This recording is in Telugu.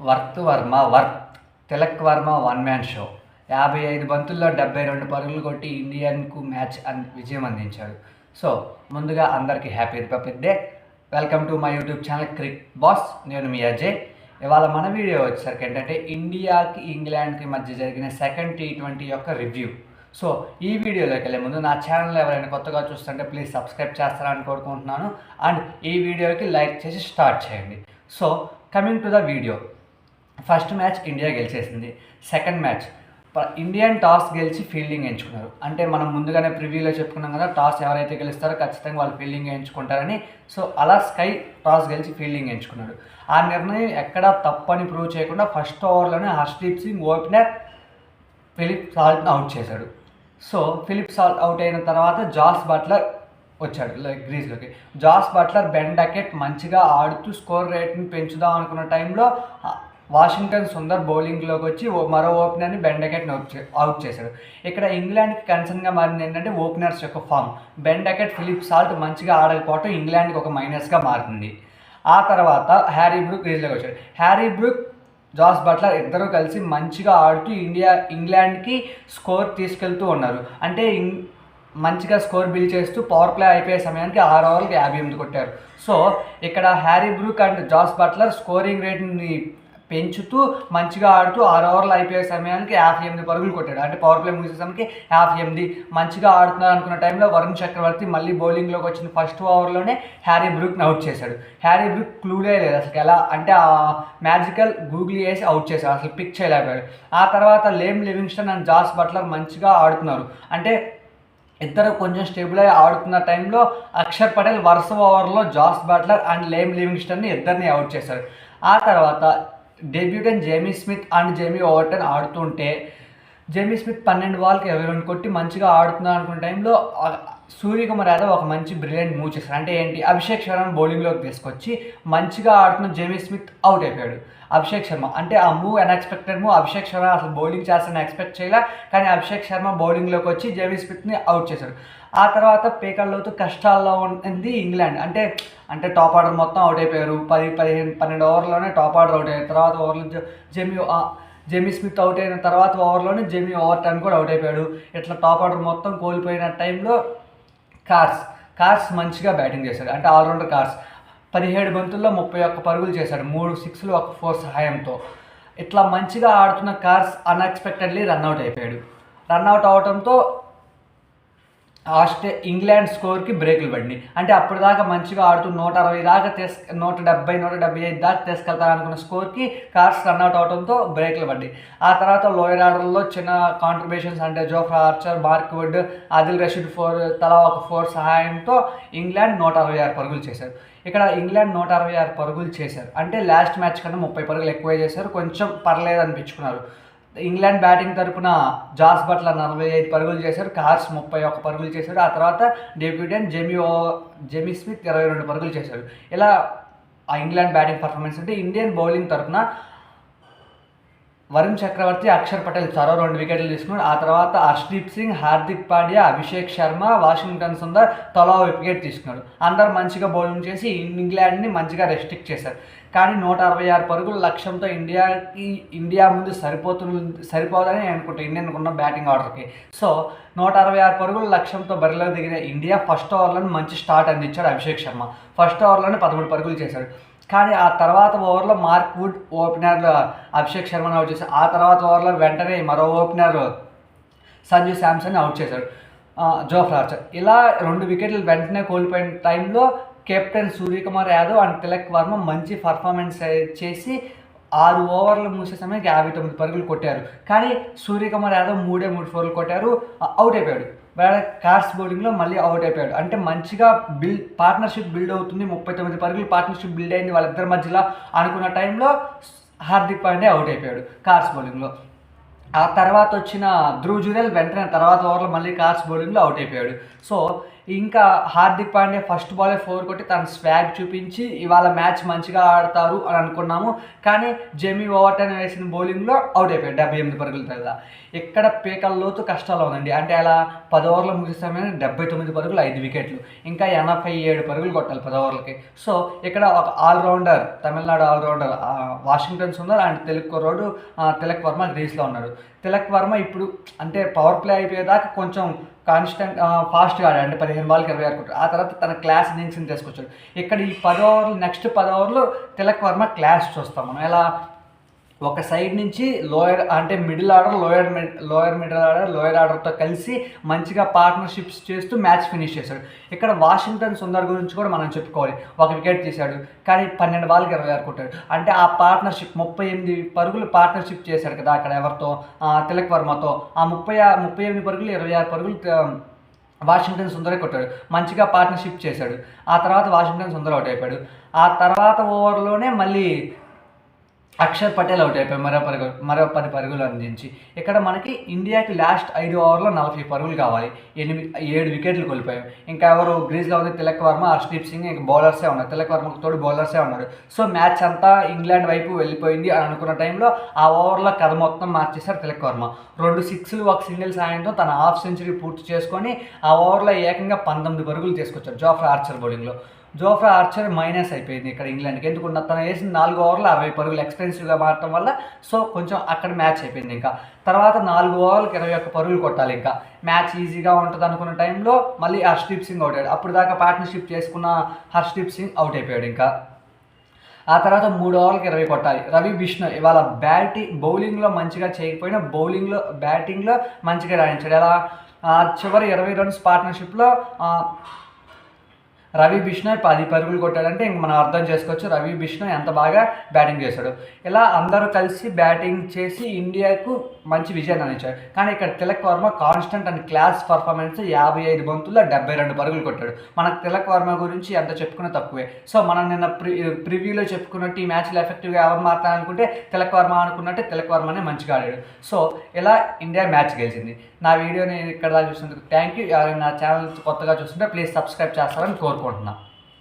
Worth Tilak Varma one man show 55 బంతుల్లో 72 పరుగులు కొట్టి ఇండియన్కు మ్యాచ్ విజయం అందించాడు. సో ముందుగా అందరికీ happy republic day. Welcome to my YouTube channel Crick boss. నేను మీ అజయ్. ఇవాళ మన వీడియో వచ్చేసరికి ఏంటంటే ఇండియాకి ఇంగ్లాండ్కి మధ్య జరిగిన సెకండ్ T20 యొక్క రివ్యూ. సో ఈ వీడియోలోకి వెళ్ళే ముందు నా ఛానల్ ఎవరైనా కొత్తగా చూస్తుంటే ప్లీజ్ సబ్స్క్రైబ్ చేస్తారని కోరుకుంటున్నాను. అండ్ ఈ వీడియోకి లైక్ చేసి స్టార్ట్ చేయండి. So coming to the video, first match India గెలిచేసింది. సెకండ్ మ్యాచ్ ఇండియన్ టాస్ గెలిచి ఫీల్డింగ్ ఎంచుకున్నారు. అంటే మనం ముందుగానే ప్రివ్యూలో చెప్పుకున్నాం కదా, టాస్ ఎవరైతే గెలుస్తారో ఖచ్చితంగా వాళ్ళు ఫీల్డింగ్ ఎంచుకుంటారని. సో అలా స్కై టాస్ గెలిచి ఫీల్డింగ్ ఎంచుకున్నాడు. ఆ నిర్ణయం ఎక్కడా తప్పని ప్రూవ్ చేయకుండా ఫస్ట్ ఓవర్లోనే హర్షదీప్ సింగ్ ఓపెనర్ ఫిలిప్ సాల్ట్ని అవుట్ చేశాడు. సో ఫిలిప్ సాల్ట్ అవుట్ అయిన తర్వాత జాస్ బట్లర్ వచ్చాడు గ్రీజ్లోకి. జాస్ బట్లర్, బెన్ డకెట్ మంచిగా ఆడుతూ స్కోర్ రేట్ని పెంచుదాం అనుకున్న టైంలో వాషింగ్టన్ సుందర్ బౌలింగ్లోకి వచ్చి మరో ఓపెనర్ని, బెన్ డకెట్ని అవుట్ చేశాడు. ఇక్కడ ఇంగ్లాండ్కి కన్సర్న్గా మారింది ఏంటంటే ఓపెనర్స్ యొక్క form. Ben Duckett, Philip Salt మంచిగా ఆడకపోవటం ఇంగ్లాండ్కి ఒక మైనస్గా మారింది. ఆ తర్వాత హ్యారీ బ్రూక్ క్రీజ్లోకి వచ్చాడు. హ్యారీ బ్రూక్, జాస్ బట్లర్ ఇద్దరూ కలిసి మంచిగా ఆడుతూ ఇంగ్లాండ్కి స్కోర్ తీసుకెళ్తూ ఉన్నారు. అంటే మంచిగా స్కోర్ బిల్డ్ చేస్తూ పవర్ ప్లే అయిపోయే సమయానికి 6 ఓవర్లకి 58 కొట్టారు. సో ఇక్కడ Harry Brook and Jos Buttler scoring రేట్ని పెంచుతూ మంచిగా ఆడుతూ 6 ఓవర్లు అయిపోయే సమయానికి 58 పరుగులు కొట్టాడు. అంటే పవర్ ప్లే ముగిసే సమయానికి 58. మంచిగా ఆడుతున్నారు అనుకున్న టైంలో వరుణ్ చక్రవర్తి మళ్ళీ బౌలింగ్లోకి వచ్చిన ఫస్ట్ ఓవర్లోనే హ్యారీ బ్రూక్ని అవుట్ చేశాడు. హ్యారీ బ్రూక్ క్లూడే లేదు అసలు ఎలా అంటే ఆ మ్యాజికల్ గూగ్లీ వేసి అవుట్ చేశాడు, అసలు పిక్ చేయలేకపోయాడు. ఆ తర్వాత Liam Livingstone and Jos Buttler మంచిగా ఆడుతున్నారు. అంటే ఇద్దరు కొంచెం స్టేబుల్ అయ్యి ఆడుతున్న టైంలో అక్షర్ పటేల్ వరుస ఓవర్లో జాస్ బట్లర్ అండ్ లేమ్ లివింగ్స్టన్ని ఇద్దరిని అవుట్ చేశారు. ఆ తర్వాత debutant Jamie Smith and Jamie Overton ఆడుతుంటే జేమీ స్మిత్ 12 బాల్కి 22 కొట్టి మంచిగా ఆడుతున్నారు అనుకున్న టైంలో సూర్యకుమార్ యాదవ్ ఒక మంచి బ్రిలియంట్ మూవ్ చేశారు. అంటే ఏంటి, అభిషేక్ శర్మను బౌలింగ్లోకి తీసుకొచ్చి మంచిగా ఆడుతున్న జేమీ స్మిత్ అవుట్ అయిపోయాడు. అభిషేక్ శర్మ అంటే ఆ move unexpected move. Abhishek Sharma అసలు బౌలింగ్ చేస్తానని ఎక్స్పెక్ట్ చేయలే, కానీ అభిషేక్ శర్మ బౌలింగ్లోకి వచ్చి జేమీ స్మిత్ని అవుట్ చేశాడు. ఆ తర్వాత పేకర్లతో కష్టాల్లో ఉంది ఇంగ్లాండ్. అంటే టాప్ ఆర్డర్ మొత్తం అవుట్ అయిపోయారు. 12 ఓవర్లోనే టాప్ ఆర్డర్ అవుట్ అయ్యారు. తర్వాత ఓవర్లో జేమీ స్మిత్ అవుట్ అయిన తర్వాత ఓవర్లోనే జేమీ ఓవర్టన్ కూడా అవుట్ అయిపోయాడు. ఇట్లా టాప్ ఆర్డర్ మొత్తం కోల్పోయిన టైంలో కార్స్ మంచిగా బ్యాటింగ్ చేశాడు. అంటే ఆల్రౌండర్ కార్స్ 17 బంతుల్లో 31 పరుగులు చేశాడు, 3 సిక్స్లు 1 4 సహాయంతో. ఇట్లా మంచిగా ఆడుతున్న కార్స్ అన్ఎక్స్పెక్టెడ్లీ రన్అట్ అయిపోయాడు. రన్అట్ అవడంతో ఇంగ్లాండ్ స్కోర్కి బ్రేకులు పడినాయి. అంటే అప్పటిదాకా మంచిగా ఆడుతూ 160 దాకా 170 175 దాకా తీసుకెళ్తారనుకున్న స్కోర్కి కార్స్ రన్అట్ అవడంతో బ్రేకులు పడ్డాయి. ఆ తర్వాత లోయర్ ఆర్డర్లో చిన్న కాంట్రిబ్యూషన్స్ అంటే Jofra Archer, Mark Wood, Adil Rashid తలా ఒక 4 సహాయంతో ఇంగ్లాండ్ 166 పరుగులు చేశారు. ఇక్కడ ఇంగ్లాండ్ 166 పరుగులు చేశారు అంటే లాస్ట్ మ్యాచ్ కన్నా 30 పరుగులు ఎక్కువ చేశారు. కొంచెం పర్లేదు అనిపించుకున్నారు. ఇంగ్లాండ్ బ్యాటింగ్ తరపున జాస్ బట్లర్ 45 పరుగులు చేశారు, కార్స్ 31 పరుగులు చేశాడు. ఆ తర్వాత డెబ్యూటెంట్ జేమీ స్మిత్ 22 పరుగులు చేశాడు. ఇలా ఆ ఇంగ్లాండ్ బ్యాటింగ్ పర్ఫార్మెన్స్ అంటే ఇండియన్ బౌలింగ్ తరపున వరుణ్ చక్రవర్తి, అక్షర్ పటేల్ చరో 2 వికెట్లు తీసుకున్నాడు. ఆ తర్వాత హర్షదీప్ సింగ్, హార్దిక్ పాండ్యా, అభిషేక్ శర్మ, వాషింగ్టన్ సుందర్ తలా వికెట్ తీసుకున్నాడు. అందరు మంచిగా బౌలింగ్ చేసి ఇంగ్లాండ్ని మంచిగా రెస్ట్రిక్ట్ చేశారు. కానీ 166 పరుగుల లక్ష్యంతో ఇండియా ముందు సరిపోదని అనుకుంటా ఇండియన్ ఉన్న బ్యాటింగ్ ఆర్డర్కి. సో 166 పరుగుల లక్ష్యంతో బరిలో దిగిన ఇండియా ఫస్ట్ ఓవర్లోనే మంచి స్టార్ట్ అందించాడు అభిషేక్ శర్మ. ఫస్ట్ ఓవర్లోనే 13 పరుగులు చేశాడు. కానీ ఆ తర్వాత ఓవర్లో మార్క్ వుడ్ ఓపెనర్లో అభిషేక్ శర్మను అవుట్ చేశాడు. ఆ తర్వాత ఓవర్లో వెంటనే మరో ఓపెనర్ సంజు శాంసన్ అవుట్ చేశాడు, జోఫ్రా ఆర్చర్. ఇలా 2 వికెట్లు వెంటనే కోల్పోయిన టైంలో కెప్టెన్ సూర్యకుమార్ యాదవ్ అండ్ తిలక్ వర్మ మంచి పర్ఫార్మెన్స్ చేసి 6 ఓవర్లు మూసే సమయానికి 59 పరుగులు కొట్టారు. కానీ సూర్యకుమార్ యాదవ్ 3 ఫోర్లు కొట్టారు, అవుట్ అయిపోయాడు. వేరే కార్స్ బౌలింగ్లో మళ్ళీ అవుట్ అయిపోయాడు. అంటే మంచిగా పార్ట్నర్షిప్ బిల్డ్ అవుతుంది, 39 పరుగులు పార్ట్నర్షిప్ బిల్డ్ అయింది వాళ్ళిద్దరి మధ్యలో అనుకున్న టైంలో హార్దిక్ పాండ్యా అవుట్ అయిపోయాడు కార్స్ బౌలింగ్లో. ఆ తర్వాత వచ్చిన ధ్రువ్ జురెల్ వెంటనే తర్వాత ఓవర్లో మళ్ళీ కార్స్ బౌలింగ్లో అవుట్ అయిపోయాడు. సో ఇంకా హార్దిక్ పాండ్యా ఫస్ట్ బాలే 4 కొట్టి తన స్వాగ్ చూపించి ఇవాళ మ్యాచ్ మంచిగా ఆడతారు అని అనుకున్నాము. కానీ జేమీ ఓవర్టన్ వేసిన బౌలింగ్లో అవుట్ అయిపోయాడు 78 పరుగుల దగ్గర. ఇక్కడ పీకల లోతు కష్టాలు ఉందండి. అంటే అలా 10 ఓవర్లు ముగిస్తామని 79 పరుగులు 5 వికెట్లు, ఇంకా 87 పరుగులు కొట్టాలి 10 ఓవర్లకి. సో ఇక్కడ ఒక allrounder, Tamil Nadu allrounder Washington Sundar and Tilak Varma గ్రీస్లో ఉన్నాడు. తిలక్ వర్మ ఇప్పుడు అంటే పవర్ ప్లే అయిపోయేదాకా కొంచెం కాన్స్టెంట్ ఫాస్ట్గా ఆడాడు. అంటే 15 బాల్కి 26 కొట్టాడు. ఆ తర్వాత తన క్లాస్ ఇన్నింగ్స్ని తీసుకొచ్చాడు. ఇక్కడ ఈ 10 ఓవర్లు, నెక్స్ట్ 10 ఓవర్లు తిలక్ వర్మ క్లాస్ చూస్తాం మనం. ఎలా ఒక సైడ్ నుంచి లోయర్ అంటే middle order, middle order, lower ఆర్డర్తో కలిసి మంచిగా పార్ట్నర్షిప్స్ చేస్తూ మ్యాచ్ ఫినిష్ చేశాడు. ఇక్కడ వాషింగ్టన్ సుందర్ గురించి కూడా మనం చెప్పుకోవాలి. ఒక వికెట్ తీశాడు కానీ 12 బాల్కి 26 కొట్టాడు. అంటే ఆ పార్ట్నర్షిప్ 38 పరుగులు పార్ట్నర్షిప్ చేశాడు కదా అక్కడ ఎవరితో, తిలక్ వర్మతో. ఆ 38 పరుగులు 26 పరుగులు వాషింగ్టన్ సుందరే కొట్టాడు. మంచిగా పార్ట్నర్షిప్ చేశాడు. ఆ తర్వాత వాషింగ్టన్ సుందర్ అవుట్ అయిపోయాడు. ఆ తర్వాత ఓవర్లోనే మళ్ళీ అక్షర్ పటేల్ అవుట్ అయిపోయి మరో 10 పరుగులు అందించి ఇక్కడ మనకి ఇండియాకి లాస్ట్ 5 ఓవర్లో 40 పరుగులు కావాలి. 7 వికెట్లు కోల్పోయాం. ఇంకా ఎవరు గ్రీజ్లో ఉంది తిలక్ వర్మ, హర్షదీప్ సింగ్, ఇంకా బౌలర్సే ఉన్నారు. తిలక్ వర్మకు తోడు బౌలర్సే ఉన్నారు. సో మ్యాచ్ అంతా ఇంగ్లాండ్ వైపు వెళ్ళిపోయింది అని అనుకున్న టైంలో ఆ ఓవర్లో కథ మొత్తం మార్చేశారు తిలక్ వర్మ. 2 సిక్స్లు, 1 సింగిల్ సాయంతో తన హాఫ్ సెంచరీ పూర్తి చేసుకొని ఆ ఓవర్లో ఏకంగా 19 పరుగులు తీసుకొచ్చారు జోఫ్రా ఆర్చర్ బౌలింగ్లో. జోఫ్రా ఆర్చర్ మైనస్ అయిపోయింది ఇక్కడ ఇంగ్లాండ్కి. ఎందుకంటే తను వేసిన 4 ఓవర్లు 60 పరుగులు ఎక్స్పెన్సివ్గా మారటం వల్ల సో కొంచెం అక్కడ మ్యాచ్ అయిపోయింది. ఇంకా తర్వాత 4 ఓవర్లకు 21 పరుగులు కొట్టాలి. ఇంకా మ్యాచ్ ఈజీగా ఉంటుంది అనుకున్న టైంలో మళ్ళీ హర్షదీప్ సింగ్ అవుట్ అయ్యాడు. అప్పుడు దాకా పార్ట్నర్షిప్ చేసుకున్న హర్షదీప్ సింగ్ అవుట్ అయిపోయాడు. ఇంకా ఆ తర్వాత 3 ఓవర్లకు 20 కొట్టాలి. రవి బిష్ణోయ్ ఇవాళ బౌలింగ్లో మంచిగా చేయకపోయినా బ్యాటింగ్లో మంచిగా రాణించాడు. ఎలా చివరి 20 రన్స్ పార్ట్నర్షిప్లో రవి బిష్ణోయ్ 10 పరుగులు కొట్టాడంటే ఇంక మనం అర్థం చేసుకోవచ్చు రవి బిష్ణోయ్ ఎంత బాగా బ్యాటింగ్ చేశాడు. ఇలా అందరూ కలిసి బ్యాటింగ్ చేసి ఇండియాకు మంచి విజయాన్ని అందించాడు. కానీ ఇక్కడ Tilak Varma constant and class performance 55 బంతుల్లో 72 పరుగులు కొట్టాడు. మనకు తిలక్ వర్మ గురించి ఎంత చెప్పుకున్నా తక్కువే. సో మనం నిన్న ప్రివ్యూలో చెప్పుకున్నట్టు ఈ మ్యాచ్లో ఎఫెక్టివ్గా ఎవరు మాట్లాడాలనుకుంటే తిలక్ వర్మ అనుకున్నట్టే తిలక్ వర్మనే మంచిగా ఆడాడు. సో ఇలా ఇండియా మ్యాచ్ గెలిచింది. నా వీడియోని ఇక్కడ దాకా చూసినందుకు థ్యాంక్ యూ. ఎవరైనా నా ఛానల్ కొత్తగా చూస్తుంటే ప్లీజ్ సబ్స్క్రైబ్ చేస్తారని కోరుకుంటున్నాను.